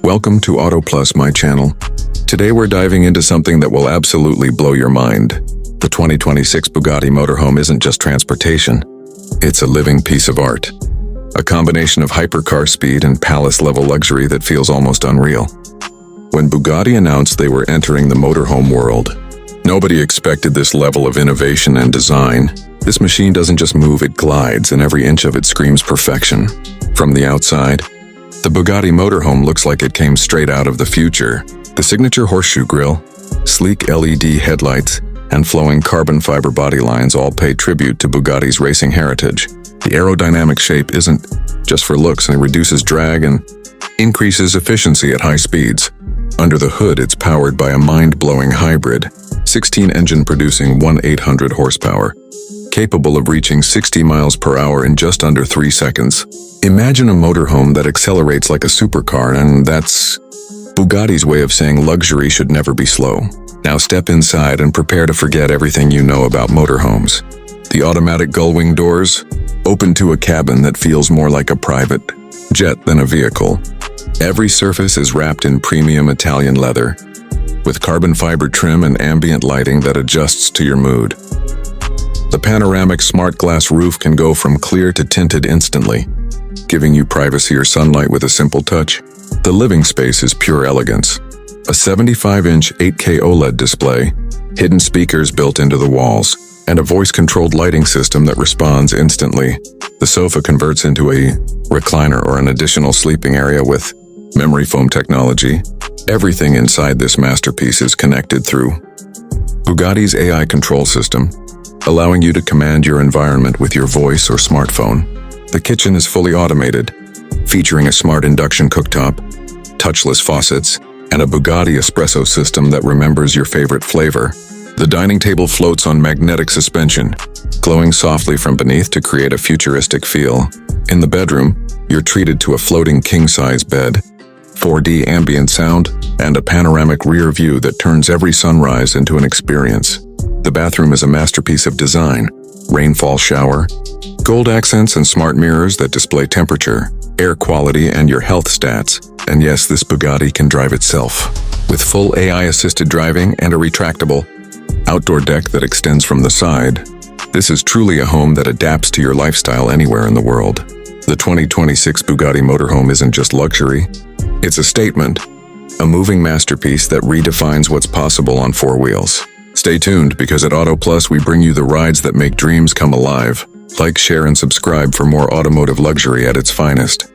Welcome to Auto Plus, my channel. Today we're diving into something that will absolutely blow your mind. The 2026 Bugatti Motorhome isn't just transportation. It's a living piece of art. A combination of hypercar speed and palace-level luxury that feels almost unreal. When Bugatti announced they were entering the motorhome world, nobody expected this level of innovation and design. This machine doesn't just move, it glides, and every inch of it screams perfection. From the outside, the Bugatti Motorhome looks like it came straight out of the future. The signature horseshoe grille, sleek LED headlights, and flowing carbon fiber body lines all pay tribute to Bugatti's racing heritage. The aerodynamic shape isn't just for looks, and it reduces drag and increases efficiency at high speeds. Under the hood, it's powered by a mind-blowing hybrid, 16-engine producing 1,800 horsepower, capable of reaching 60 miles per hour in just under 3 seconds. Imagine a motorhome that accelerates like a supercar, and that's Bugatti's way of saying luxury should never be slow. Now step inside and prepare to forget everything you know about motorhomes. The automatic gull-wing doors open to a cabin that feels more like a private jet than a vehicle. Every surface is wrapped in premium Italian leather, with carbon fiber trim and ambient lighting that adjusts to your mood. The panoramic smart glass roof can go from clear to tinted instantly, giving you privacy or sunlight with a simple touch. The living space is pure elegance. A 75-inch 8K OLED display, hidden speakers built into the walls, and a voice-controlled lighting system that responds instantly. The sofa converts into a recliner or an additional sleeping area with memory foam technology. Everything inside this masterpiece is connected through Bugatti's AI control system, allowing you to command your environment with your voice or smartphone. The kitchen is fully automated, featuring a smart induction cooktop, touchless faucets, and a Bugatti espresso system that remembers your favorite flavor. The dining table floats on magnetic suspension, glowing softly from beneath to create a futuristic feel. In the bedroom, you're treated to a floating king-size bed, 4D ambient sound, and a panoramic rear view that turns every sunrise into an experience. The bathroom is a masterpiece of design. Rainfall shower, gold accents, and smart mirrors that display temperature, air quality, and your health stats. And yes, this Bugatti can drive itself. With full AI-assisted driving and a retractable outdoor deck that extends from the side, this is truly a home that adapts to your lifestyle anywhere in the world. The 2026 Bugatti Motorhome isn't just luxury, it's a statement, a moving masterpiece that redefines what's possible on 4 wheels. Stay tuned, because at Auto Plus we bring you the rides that make dreams come alive. Like, share, and subscribe for more automotive luxury at its finest.